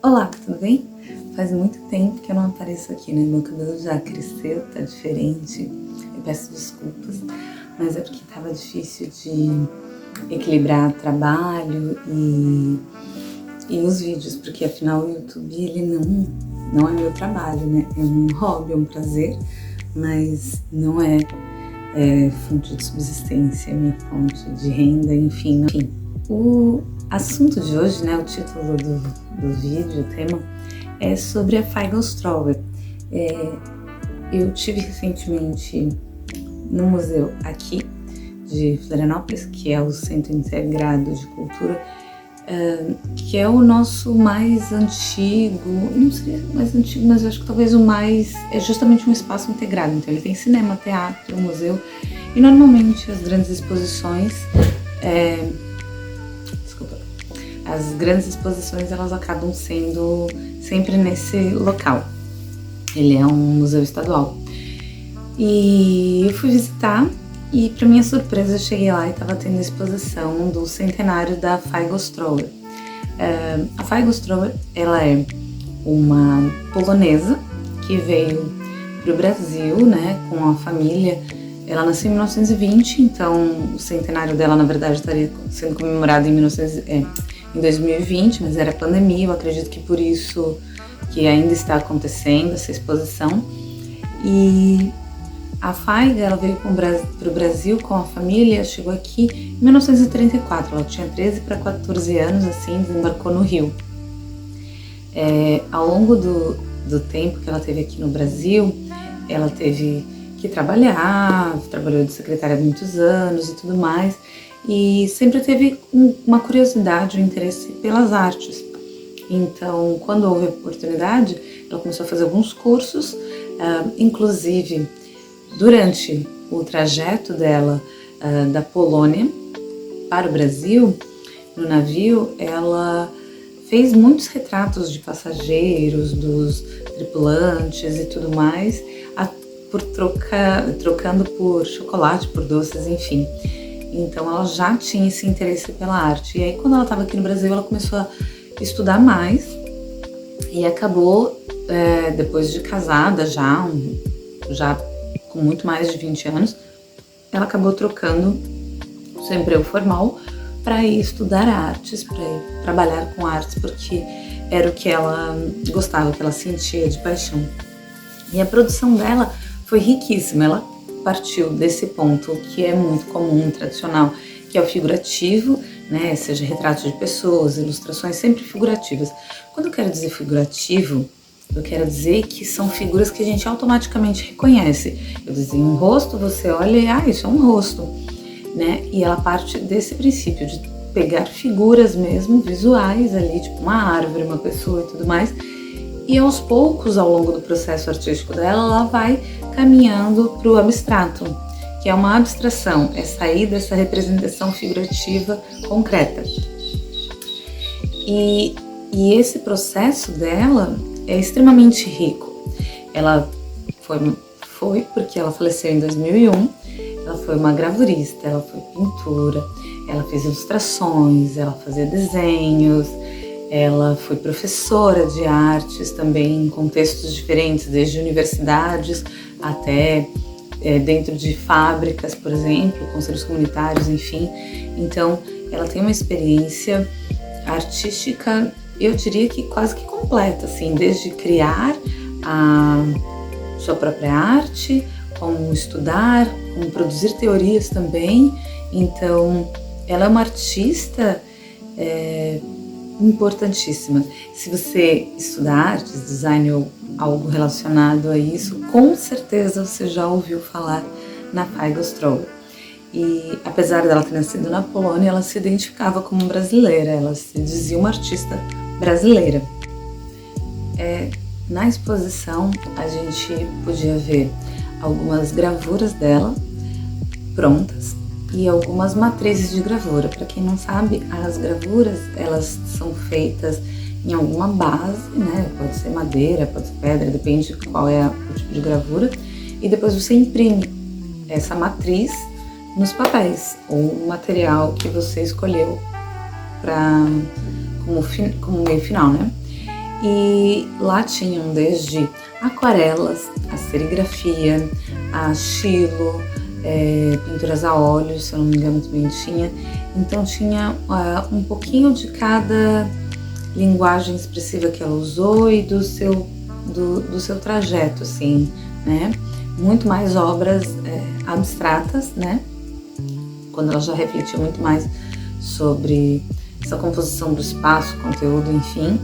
Olá, tudo bem? Faz muito tempo que eu não apareço aqui, né? Meu cabelo já cresceu, tá diferente. Eu peço desculpas, mas é porque tava difícil de equilibrar trabalho e os vídeos, porque afinal o YouTube ele não é meu trabalho, né? É um hobby, é um prazer, mas não é fonte de subsistência, minha fonte de renda, enfim. O assunto de hoje, né, o título do vídeo, o tema, é sobre a Feigl-Ströwer. Eu tive recentemente no museu aqui de Florianópolis, que é o Centro Integrado de Cultura, que é o nosso mais antigo, não seria mais antigo, mas eu acho que talvez o mais, é justamente um espaço integrado. Então ele tem cinema, teatro, museu, e normalmente as grandes exposições, as grandes exposições elas acabam sendo sempre nesse local. Ele é um museu estadual. E eu fui visitar e, para minha surpresa, eu cheguei lá e estava tendo a exposição do centenário da Feigl-Ströwer. A Feigl-Ströwer, ela é uma polonesa que veio para o Brasil, né, com a família. Ela nasceu em 1920, então o centenário dela, na verdade, estaria sendo comemorado em 2020, mas era pandemia, eu acredito que por isso que ainda está acontecendo essa exposição. E a Feigl, ela veio para o Brasil com a família, chegou aqui em 1934, ela tinha 13 para 14 anos, assim, desembarcou no Rio. Ao longo do tempo que ela teve aqui no Brasil, ela teve que trabalhar, trabalhou de secretária há muitos anos e tudo mais, e sempre teve uma curiosidade, um interesse pelas artes. Então, quando houve a oportunidade, ela começou a fazer alguns cursos, inclusive durante o trajeto dela da Polônia para o Brasil, no navio, ela fez muitos retratos de passageiros, dos tripulantes e tudo mais, trocando por chocolate, por doces, enfim. Então ela já tinha esse interesse pela arte. E aí quando ela estava aqui no Brasil, ela começou a estudar mais e acabou, depois de casada já com muito mais de 20 anos, ela acabou trocando o seu emprego formal para ir estudar artes, para ir trabalhar com artes, porque era o que ela gostava, o que ela sentia de paixão. E a produção dela foi riquíssima. Ela partiu desse ponto que é muito comum, tradicional, que é o figurativo, né? Seja retratos de pessoas, ilustrações sempre figurativas. Quando eu quero dizer figurativo, eu quero dizer que são figuras que a gente automaticamente reconhece. Eu desenho um rosto, você olha e isso é um rosto, né? E ela parte desse princípio de pegar figuras mesmo visuais ali, tipo uma árvore, uma pessoa e tudo mais. E aos poucos, ao longo do processo artístico dela, ela vai caminhando para o abstrato, que é uma abstração, é sair dessa representação figurativa concreta. E esse processo dela é extremamente rico. Ela foi porque ela faleceu em 2001, ela foi uma gravurista, ela foi pintora, ela fez ilustrações, ela fazia desenhos, ela foi professora de artes também em contextos diferentes, desde universidades até dentro de fábricas, por exemplo, conselhos comunitários, enfim. Então, ela tem uma experiência artística, eu diria que quase que completa, assim, desde criar a sua própria arte, como estudar, como produzir teorias também. Então, ela é uma artista importantíssima. Se você estudar artes, design ou algo relacionado a isso, com certeza você já ouviu falar na Feigl-Ströwer. E apesar dela ter nascido na Polônia, ela se identificava como brasileira, ela se dizia uma artista brasileira. Na exposição a gente podia ver algumas gravuras dela prontas e algumas matrizes de gravura. Para quem não sabe, as gravuras elas são feitas em alguma base, né? Pode ser madeira, pode ser pedra, depende de qual é o tipo de gravura. E depois você imprime essa matriz nos papéis ou o material que você escolheu como meio final, né? E lá tinham desde aquarelas, a serigrafia, a estilo, pinturas a óleo, se eu não me engano também tinha. Então tinha um pouquinho de cada linguagem expressiva que ela usou e do seu trajeto, assim, né? Muito mais obras abstratas, né? Quando ela já refletiu muito mais sobre essa composição do espaço, conteúdo, enfim,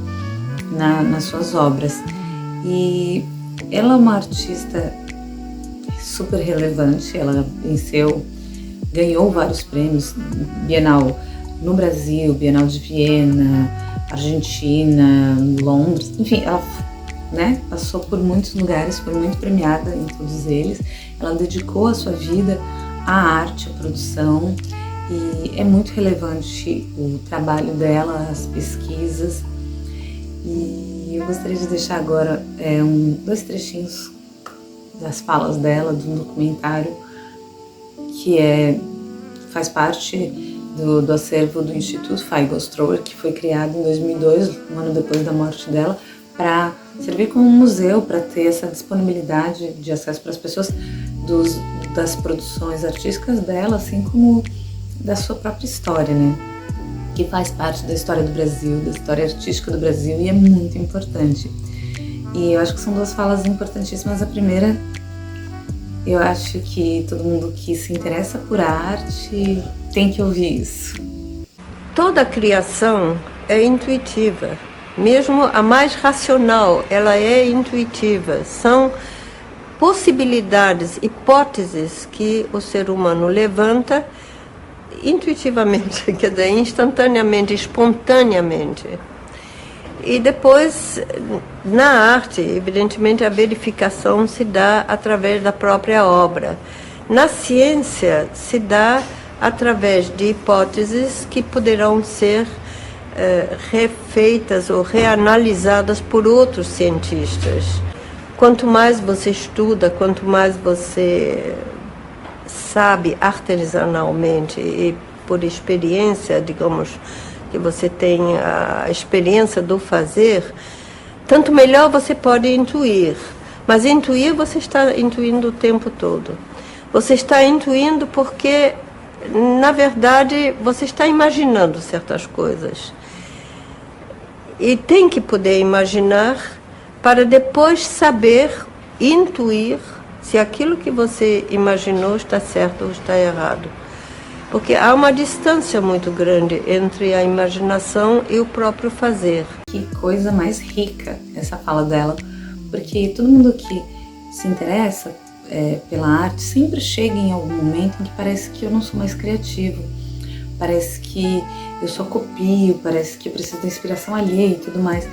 nas suas obras. E ela é uma artista super relevante, ela ganhou vários prêmios, Bienal no Brasil, Bienal de Viena, Argentina, Londres, enfim, ela, né, passou por muitos lugares, foi muito premiada em todos eles. Ela dedicou a sua vida à arte, à produção, e é muito relevante o trabalho dela, as pesquisas. E eu gostaria de deixar agora dois trechinhos das falas dela, de um documentário que faz parte do acervo do Instituto Feigenstrauer, que foi criado em 2002, um ano depois da morte dela, para servir como um museu, para ter essa disponibilidade de acesso para as pessoas das produções artísticas dela, assim como da sua própria história, né? Que faz parte da história do Brasil, da história artística do Brasil, e é muito importante. E eu acho que são duas falas importantíssimas. A primeira, eu acho que todo mundo que se interessa por arte tem que ouvir isso. Toda criação é intuitiva, mesmo a mais racional, ela é intuitiva. São possibilidades, hipóteses que o ser humano levanta intuitivamente, quer dizer, instantaneamente, espontaneamente. E depois, na arte, evidentemente, a verificação se dá através da própria obra. Na ciência, se dá através de hipóteses que poderão ser refeitas ou reanalisadas por outros cientistas. Quanto mais você estuda, quanto mais você sabe artesanalmente e por experiência, digamos, que você tem a experiência do fazer, tanto melhor você pode intuir. Mas intuir, você está intuindo o tempo todo. Você está intuindo porque, na verdade, você está imaginando certas coisas. E tem que poder imaginar para depois saber intuir se aquilo que você imaginou está certo ou está errado. Porque há uma distância muito grande entre a imaginação e o próprio fazer. Que coisa mais rica essa fala dela, porque todo mundo que se interessa pela arte sempre chega em algum momento em que parece que eu não sou mais criativo, parece que eu só copio, parece que eu preciso da inspiração alheia e tudo mais.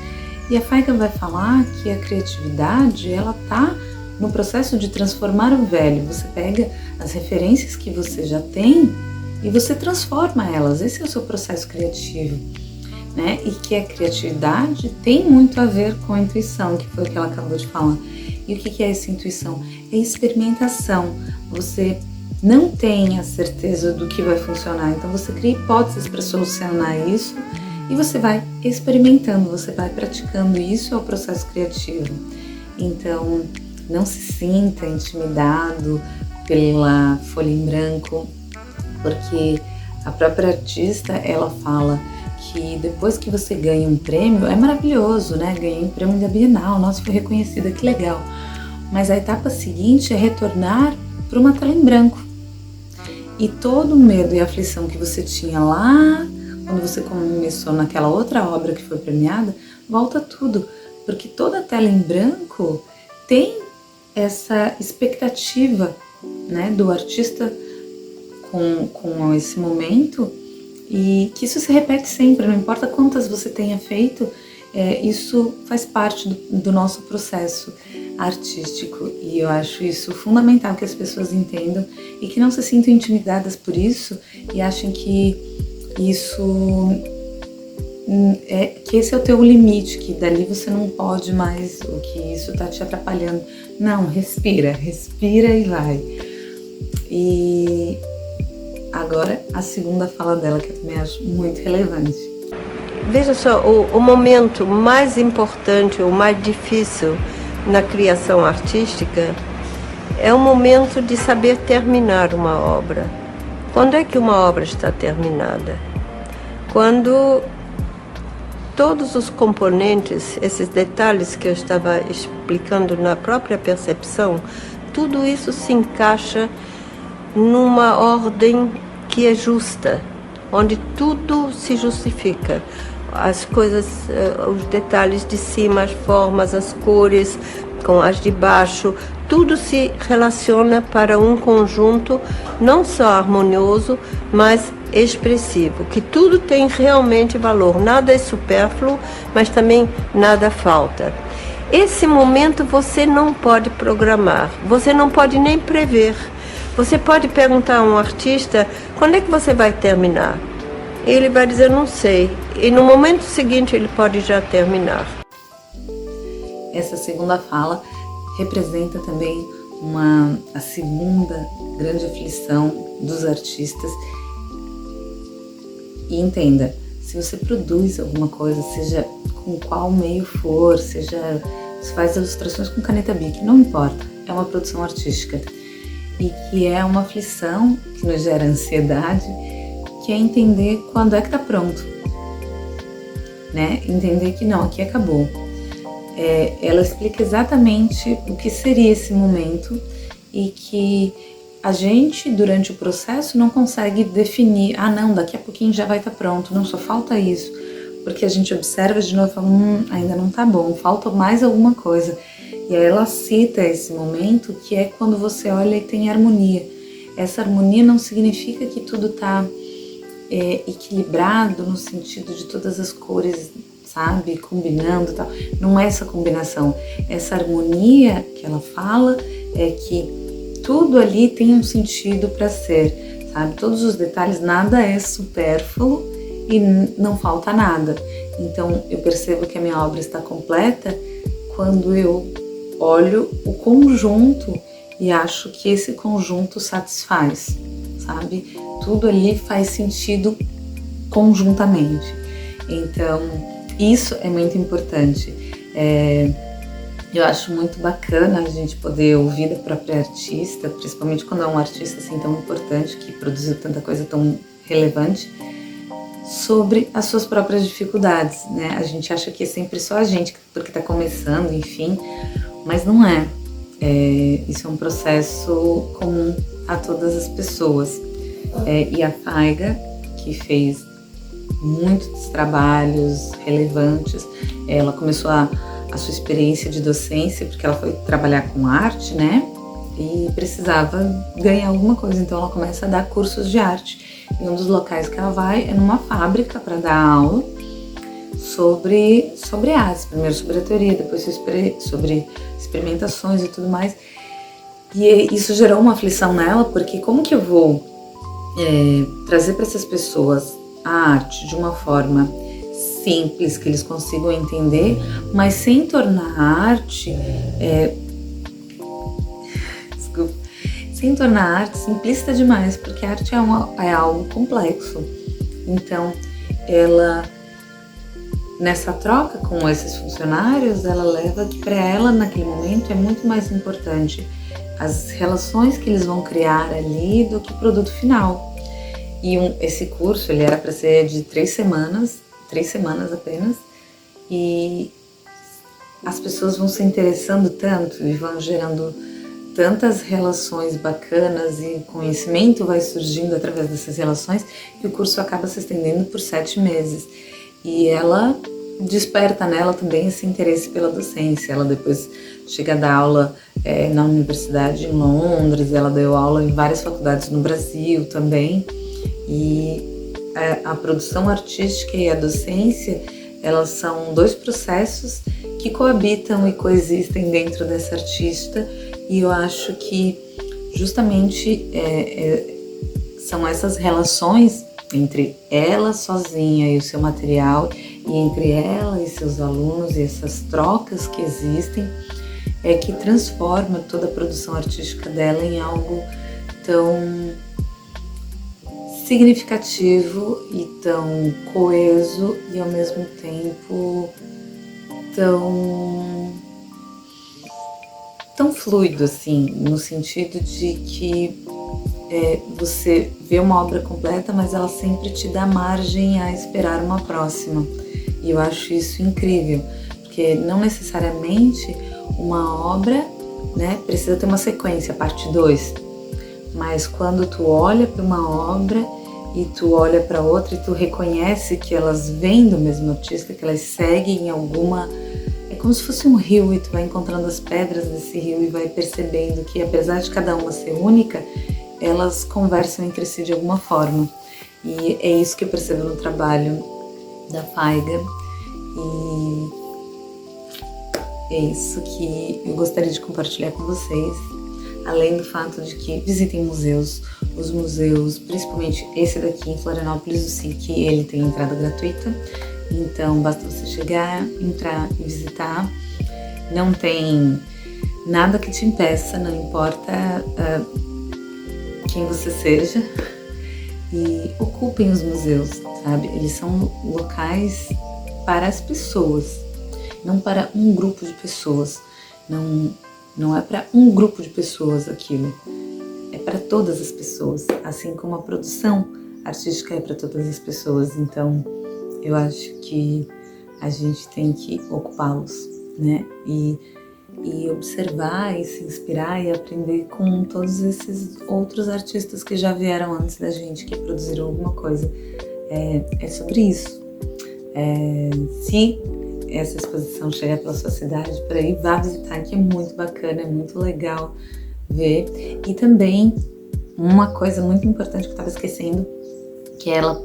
E a Feigen vai falar que a criatividade, ela tá no processo de transformar o velho. Você pega as referências que você já tem e você transforma elas. Esse é o seu processo criativo, né? E que a criatividade tem muito a ver com a intuição, que foi o que ela acabou de falar. E o que é essa intuição? É experimentação. Você não tem a certeza do que vai funcionar, então você cria hipóteses para solucionar isso e você vai experimentando, você vai praticando. Isso é o processo criativo. Então, não se sinta intimidado pela folha em branco, porque a própria artista, ela fala que depois que você ganha um prêmio, é maravilhoso, né? Ganhei um prêmio da Bienal, nossa, foi reconhecida, que legal. Mas a etapa seguinte é retornar para uma tela em branco. E todo o medo e a aflição que você tinha lá, quando você começou naquela outra obra que foi premiada, volta tudo. Porque toda a tela em branco tem essa expectativa, né, do artista com esse momento, e que isso se repete sempre, não importa quantas você tenha feito, isso faz parte do nosso processo artístico. E eu acho isso fundamental que as pessoas entendam e que não se sintam intimidadas por isso e achem que que esse é o teu limite, que dali você não pode mais, ou que isso tá te atrapalhando. Não, respira e vai. E Agora, a segunda fala dela, que eu também acho muito relevante. Veja só, o momento mais importante, o mais difícil na criação artística é o momento de saber terminar uma obra. Quando é que uma obra está terminada? Quando todos os componentes, esses detalhes que eu estava explicando na própria percepção, tudo isso se encaixa numa ordem que é justa, onde tudo se justifica. As coisas, os detalhes de cima, as formas, as cores, com as de baixo, tudo se relaciona para um conjunto não só harmonioso, mas expressivo, que tudo tem realmente valor, nada é supérfluo, mas também nada falta. Esse momento você não pode programar, você não pode nem prever. Você pode perguntar a um artista, quando é que você vai terminar? Ele vai dizer, não sei, e no momento seguinte ele pode já terminar. Essa segunda fala representa também a segunda grande aflição dos artistas. E entenda, se você produz alguma coisa, seja com qual meio for, seja você faz ilustrações com caneta Bic, não importa, é uma produção artística. E que é uma aflição que nos gera ansiedade, que é entender quando é que tá pronto, né? Entender que não, aqui acabou. Ela explica exatamente o que seria esse momento e que a gente, durante o processo, não consegue definir, não, daqui a pouquinho já vai estar pronto, não, só falta isso, porque a gente observa de novo e fala, ainda não tá bom, falta mais alguma coisa. E aí ela cita esse momento, que é quando você olha e tem harmonia. Essa harmonia não significa que tudo tá equilibrado no sentido de todas as cores, sabe, combinando e tal. Não é essa combinação. Essa harmonia que ela fala é que tudo ali tem um sentido para ser, sabe? Todos os detalhes, nada é supérfluo e não falta nada. Então eu percebo que a minha obra está completa quando eu olho o conjunto e acho que esse conjunto satisfaz, sabe? Tudo ali faz sentido conjuntamente. Então isso é muito importante. Eu acho muito bacana a gente poder ouvir da própria artista, principalmente quando é um artista assim tão importante, que produziu tanta coisa tão relevante, sobre as suas próprias dificuldades, né? A gente acha que é sempre só a gente, porque está começando, enfim, mas não é. Isso é um processo comum a todas as pessoas. E a Faiga, que fez muitos trabalhos relevantes, ela começou a sua experiência de docência, porque ela foi trabalhar com arte, né? E precisava ganhar alguma coisa, então ela começa a dar cursos de arte. E um dos locais que ela vai é numa fábrica para dar aula sobre artes, primeiro sobre a teoria, depois sobre experimentações e tudo mais. E isso gerou uma aflição nela, porque como que eu vou trazer para essas pessoas a arte de uma forma simples, que eles consigam entender, mas sem tornar a arte sem tornar a arte simplista demais, porque a arte é algo complexo. Então ela, nessa troca com esses funcionários, ela leva que para ela naquele momento é muito mais importante as relações que eles vão criar ali do que o produto final. E esse curso ele era para ser de 3 semanas apenas, e as pessoas vão se interessando tanto e vão gerando tantas relações bacanas e conhecimento vai surgindo através dessas relações que o curso acaba se estendendo por 7 meses. E ela desperta nela também esse interesse pela docência. Ela depois chega a dar aula na universidade em Londres, ela deu aula em várias faculdades no Brasil também. E a produção artística e a docência, elas são 2 processos que coabitam e coexistem dentro dessa artista, e eu acho que justamente são essas relações entre ela sozinha e o seu material, e entre ela e seus alunos, e essas trocas que existem, que transforma toda a produção artística dela em algo significativo e tão coeso e ao mesmo tempo tão fluido, assim, no sentido de que você vê uma obra completa, mas ela sempre te dá margem a esperar uma próxima. E eu acho isso incrível, porque não necessariamente uma obra, né, precisa ter uma sequência, parte 2. Mas quando tu olha para uma obra e tu olha para outra e tu reconhece que elas vêm do mesmo artista, que elas seguem em alguma... É como se fosse um rio e tu vai encontrando as pedras desse rio e vai percebendo que, apesar de cada uma ser única, elas conversam entre si de alguma forma. E é isso que eu percebo no trabalho da Faiga. E é isso que eu gostaria de compartilhar com vocês. Além do fato de que visitem museus, os museus, principalmente esse daqui em Florianópolis, o SIC, ele tem entrada gratuita, então basta você chegar, entrar e visitar. Não tem nada que te impeça, não importa quem você seja, e ocupem os museus, sabe? Eles são locais para as pessoas, não para um grupo de pessoas. Não é para um grupo de pessoas aquilo, é para todas as pessoas, assim como a produção artística é para todas as pessoas. Então, eu acho que a gente tem que ocupá-los, né? E observar e se inspirar e aprender com todos esses outros artistas que já vieram antes da gente, que produziram alguma coisa. É sobre isso. Se essa exposição chegar pela sua cidade, por aí, vá visitar, que é muito bacana, é muito legal ver. E também uma coisa muito importante que eu estava esquecendo, que ela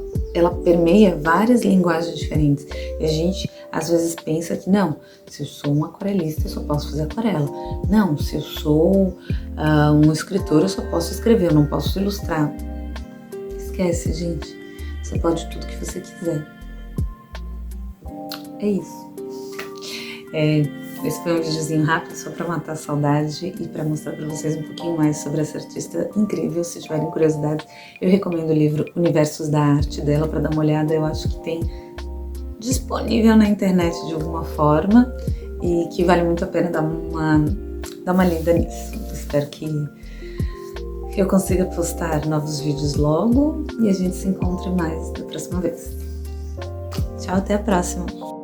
permeia várias linguagens diferentes. E a gente às vezes pensa que não, se eu sou um aquarelista eu só posso fazer aquarela. Não, se eu sou um escritor eu só posso escrever, eu não posso ilustrar. Esquece, gente. Você pode tudo que você quiser. É isso. Esse foi um videozinho rápido só para matar a saudade e para mostrar para vocês um pouquinho mais sobre essa artista incrível. Se tiverem curiosidade, eu recomendo o livro Universos da Arte dela para dar uma olhada. Eu acho que tem disponível na internet de alguma forma e que vale muito a pena dar uma lida nisso. Espero que eu consiga postar novos vídeos logo e a gente se encontre mais da próxima vez. Tchau, até a próxima!